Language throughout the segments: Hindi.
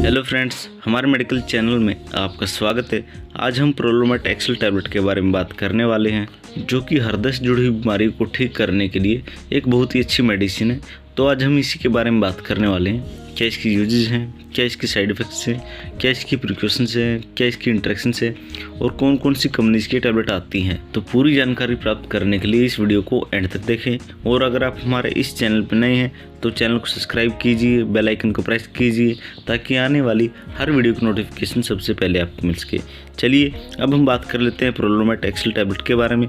हेलो फ्रेंड्स, हमारे मेडिकल चैनल में आपका स्वागत है। आज हम प्रोलोमेट एक्सेल टैबलेट के बारे में बात करने वाले हैं, जो कि हृदय से जुड़ी हुई बीमारी को ठीक करने के लिए एक बहुत ही अच्छी मेडिसिन है। तो आज हम इसी के बारे में बात करने वाले हैं। क्या इसकी यूजेज हैं, क्या इसके साइड इफ़ेक्ट्स हैं, क्या इसकी प्रिकॉशंस हैं, क्या इसकी इंटरेक्शंस हैं और कौन कौन सी कंपनीज की टैबलेट आती हैं। तो पूरी जानकारी प्राप्त करने के लिए इस वीडियो को एंड तक देखें। और अगर आप हमारे इस चैनल पर नए हैं तो चैनल को सब्सक्राइब कीजिए, बेल आइकन को प्रेस कीजिए ताकि आने वाली हर वीडियो की नोटिफिकेशन सबसे पहले आपको मिल सके। चलिए अब हम बात कर लेते हैं प्रोलोमेट एक्सेल टैबलेट के बारे में।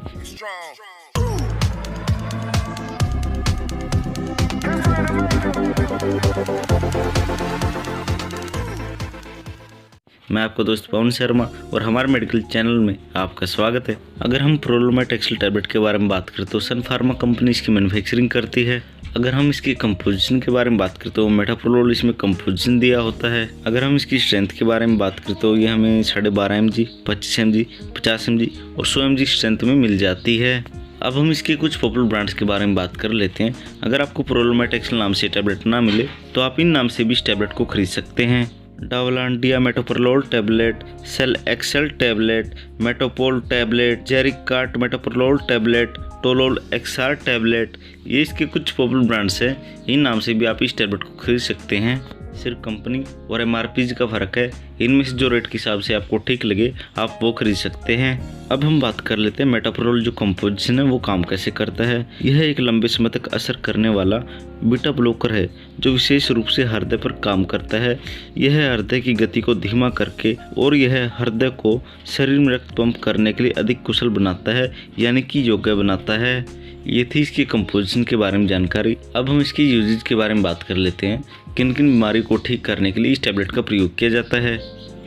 मैं आपका दोस्त पवन शर्मा और हमारे मेडिकल चैनल में आपका स्वागत है। अगर हम प्रोलोमेट एक्सेल टैबलेट के बारे में बात करें तो सन फार्मा कंपनी इसकी मैन्युफैक्चरिंग करती है। अगर हम इसकी कंपोजिशन के बारे में बात करें तो मेटाप्रोलोल इसमें कंपोजिशन दिया होता है। अगर हम इसकी स्ट्रेंथ के बारे में बात करें तो ये हमें 12.5 mg, 25 mg, 50 mg और 100 mg स्ट्रेंथ में मिल जाती है। अब हम इसके कुछ पॉपुलर ब्रांड्स के बारे में बात कर लेते हैं। अगर आपको प्रोलोमेट एक्सेल नाम से टैबलेट ना मिले तो आप इन नाम से भी इस टैबलेट को खरीद सकते हैं। डावलांडिया मेटोप्रोलोल टैबलेट, सेल एक्सेल टैबलेट, मेटोपोल टैबलेट, जेरिकाट मेटोप्रोलोल टैबलेट, टोलोल एक्सआर टैबलेट, ये इसके कुछ पॉपुलर ब्रांड्स हैं। इन नाम से भी आप इस टैबलेट को खरीद सकते हैं। सिर्फ कंपनी और एमआरपी का फ़र्क है। इनमें से जो रेट के हिसाब से आपको ठीक लगे आप वो खरीद सकते हैं। अब हम बात कर लेते हैं मेटाप्रोलोल जो कंपोजिशन है वो काम कैसे करता है। यह एक लंबे समय तक असर करने वाला बीटा ब्लॉकर है जो विशेष रूप से हृदय पर काम करता है। यह हृदय की गति को धीमा करके और यह हृदय को शरीर में रक्त पंप करने के लिए अधिक कुशल बनाता है, यानी कि योग्य बनाता है। ये थी इसकी कंपोजिशन के बारे में जानकारी। अब हम इसकी यूजेज के बारे में बात कर लेते हैं। किन किन बीमारी को ठीक करने के लिए इस टैबलेट का प्रयोग किया जाता है।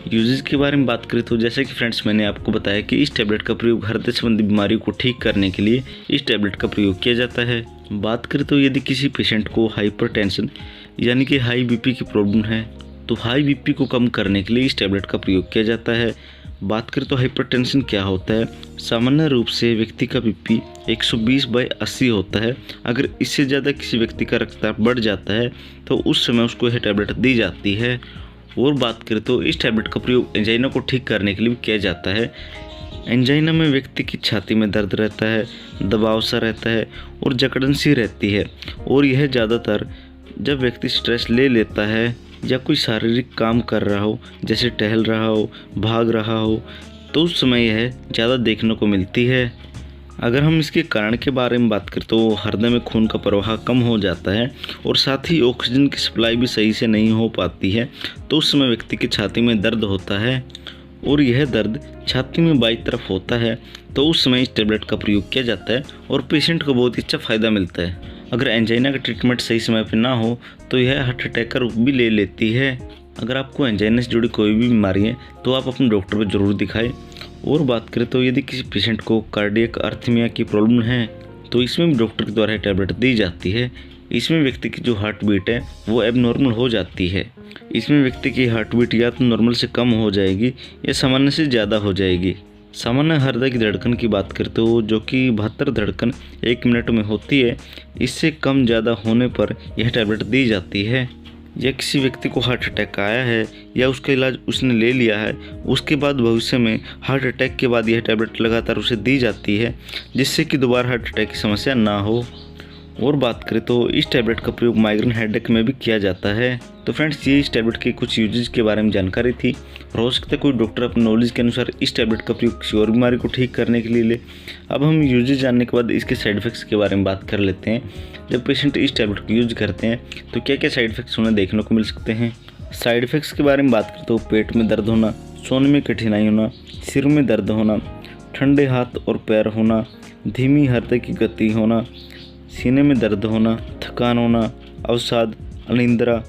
यूजेज के बारे में बात करें तो जैसे कि फ्रेंड्स मैंने आपको बताया कि इस टैबलेट का प्रयोग हृदय संबंधी बीमारी को ठीक करने के लिए इस टैबलेट का प्रयोग किया जाता है। बात करें तो यदि किसी पेशेंट को हाइपरटेंशन यानी कि हाई बीपी की प्रॉब्लम है तो हाई बीपी को कम करने के लिए इस टैबलेट का प्रयोग किया जाता है। बात करें तो हाइपरटेंशन क्या होता है। सामान्य रूप से व्यक्ति का बीपी 120/80 होता है। अगर इससे ज़्यादा किसी व्यक्ति का रक्तचाप बढ़ जाता है तो उस समय उसको यह टैबलेट दी जाती है। और बात करें तो इस टैबलेट का प्रयोग एंजाइना को ठीक करने के लिए भी किया जाता है। एंजाइना में व्यक्ति की छाती में दर्द रहता है, दबाव सा रहता है और जकड़न सी रहती है। और यह ज़्यादातर जब व्यक्ति स्ट्रेस ले लेता है या कोई शारीरिक काम कर रहा हो, जैसे टहल रहा हो, भाग रहा हो, तो उस समय यह ज़्यादा देखने को मिलती है। अगर हम इसके कारण के बारे में बात करें तो हृदय में खून का प्रवाह कम हो जाता है और साथ ही ऑक्सीजन की सप्लाई भी सही से नहीं हो पाती है। तो उस समय व्यक्ति की छाती में दर्द होता है और यह दर्द छाती में बाईं तरफ होता है। तो उस समय इस टैबलेट का प्रयोग किया जाता है और पेशेंट को बहुत ही अच्छा फ़ायदा मिलता है। अगर एंजाइना का ट्रीटमेंट सही समय पर ना हो तो यह हार्ट अटैक का रूप भी ले लेती है। अगर आपको एंजाइना से जुड़ी कोई भी बीमारी है तो आप अपने डॉक्टर को ज़रूर दिखाएं। और बात करें तो यदि किसी पेशेंट को कार्डियक अर्थमिया की प्रॉब्लम है तो इसमें भी डॉक्टर के द्वारा टैबलेट दी जाती है। इसमें व्यक्ति की जो हार्ट बीट है वो एबनॉर्मल हो जाती है। इसमें व्यक्ति की हार्ट बीट या तो नॉर्मल से कम हो जाएगी या सामान्य से ज़्यादा हो जाएगी। सामान्य हृदय की धड़कन की बात करें तो जो कि 72 धड़कन 1 मिनट में होती है, इससे कम ज़्यादा होने पर यह टैबलेट दी जाती है। या किसी व्यक्ति को हार्ट अटैक आया है या उसका इलाज उसने ले लिया है, उसके बाद भविष्य में हार्ट अटैक के बाद यह टैबलेट लगातार उसे दी जाती है, जिससे कि दोबारा हार्ट अटैक की समस्या ना हो। और बात करें तो इस टैबलेट का प्रयोग माइग्रेन हेडेक में भी किया जाता है। तो फ्रेंड्स ये इस टैबलेट के कुछ यूजेज के बारे में जानकारी थी। और हो सकता है कोई डॉक्टर अपनी नॉलेज के अनुसार इस टैबलेट का प्रयोग किसी और बीमारी को ठीक करने के लिए ले। अब हम यूजेज जानने के बाद इसके साइड इफेक्ट्स के बारे में बात कर लेते हैं। जब पेशेंट इस टैबलेट को यूज करते हैं तो क्या क्या साइड इफेक्ट्स उन्हें देखने को मिल सकते हैं। साइड इफेक्ट्स के बारे में बात करें तो पेट में दर्द होना, सोने में कठिनाई होना, सिर में दर्द होना, ठंडे हाथ और पैर होना, धीमी हृदय की गति होना, सीने में दर्द होना, थकान होना, अवसाद, अनिंद्रा,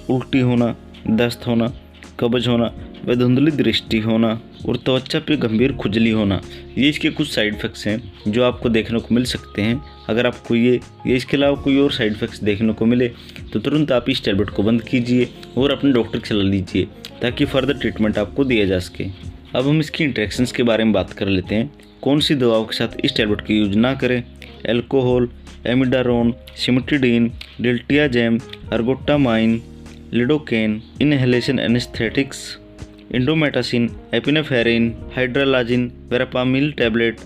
उल्टी होना, दस्त होना, कब्ज होना व धुंधली दृष्टि होना और त्वचा पे गंभीर खुजली होना, ये इसके कुछ साइड इफ़ेक्ट्स हैं जो आपको देखने को मिल सकते हैं। अगर आपको ये इसके अलावा कोई और साइड इफ़ेक्ट्स देखने को मिले तो तुरंत आप इस टैबलेट को बंद कीजिए और अपने डॉक्टर की सलाह लीजिए ताकि फर्दर ट्रीटमेंट आपको दिया जा सके। अब हम इसकी इंट्रैक्शंस के बारे में बात कर लेते हैं। कौन सी दवाओं के साथ इस टैबलेट का यूज ना करें। Alcohol, amiodarone, cimetidine, diltiazem, ergotamine, lidocaine, inhalation anaesthetics, indomethacin, epinephrine, hydralazine, verapamil tablet,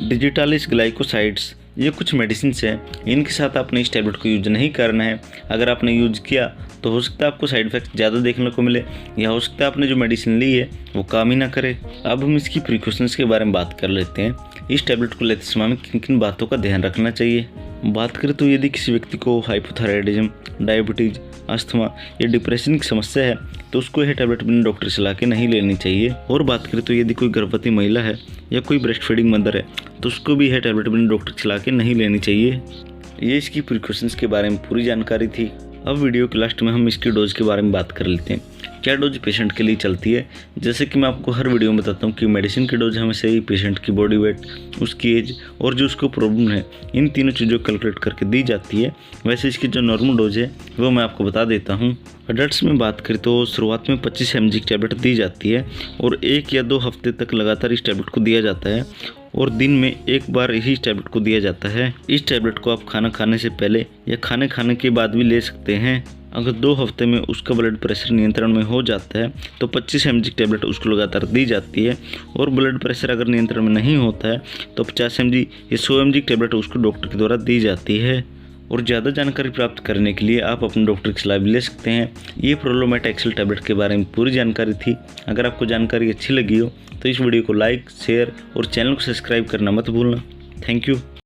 digitalis glycosides, ये कुछ मेडिसिन हैं। इनके साथ आपने इस टैबलेट को यूज नहीं करना है। अगर आपने यूज किया तो हो सकता है आपको साइड इफेक्ट ज़्यादा देखने को मिले, या हो सकता है आपने जो मेडिसिन ली है वो काम ही ना करे। अब हम इसकी प्रिकॉशंस के बारे में बात कर लेते हैं। इस टैबलेट को लेते समय किन किन बातों का ध्यान रखना चाहिए। बात करें तो यदि किसी व्यक्ति को हाइपोथायराइडिज्म, डायबिटीज़, अस्थमा या डिप्रेशन की समस्या है तो उसको यह टैबलेट बिना डॉक्टर से सलाह के नहीं लेनी चाहिए। और बात करें तो यदि कोई गर्भवती महिला है या कोई ब्रेस्ट फीडिंग मदर है तो उसको भी यह टैबलेट बिना डॉक्टर की सलाह के नहीं लेनी चाहिए। ये इसकी प्रिकॉशंस के बारे में पूरी जानकारी थी। अब वीडियो के लास्ट में हम इसकी डोज के बारे में बात कर लेते हैं। क्या डोज पेशेंट के लिए चलती है। जैसे कि मैं आपको हर वीडियो में बताता हूँ कि मेडिसिन की डोज हमेशा ही पेशेंट की बॉडी वेट, उसकी एज और जो उसको प्रॉब्लम है, इन तीनों चीज़ों को कैलकुलेट करके दी जाती है। वैसे इसकी जो नॉर्मल डोज है वो मैं आपको बता देता हूँ। अडल्ट्स में बात करें तो शुरुआत में 25 mg की टैबलेट दी जाती है और 1 या 2 हफ्ते तक लगातार इस टैबलेट को दिया जाता है और दिन में एक बार ही टैबलेट को दिया जाता है। इस टैबलेट को आप खाना खाने से पहले या खाने के बाद भी ले सकते हैं। अगर 2 हफ्ते में उसका ब्लड प्रेशर नियंत्रण में हो जाता है तो 25 mg की टैबलेट उसको लगातार दी जाती है। और ब्लड प्रेशर अगर नियंत्रण में नहीं होता है तो 50 mg या 100 mg की टैबलेट उसको डॉक्टर के द्वारा दी जाती है। और ज़्यादा जानकारी प्राप्त करने के लिए आप अपने डॉक्टर की सलाह भी ले सकते हैं। ये प्रोलोमेट एक्सेल टैबलेट के बारे में पूरी जानकारी थी। अगर आपको जानकारी अच्छी लगी हो तो इस वीडियो को लाइक, शेयर और चैनल को सब्सक्राइब करना मत भूलना। Thank you.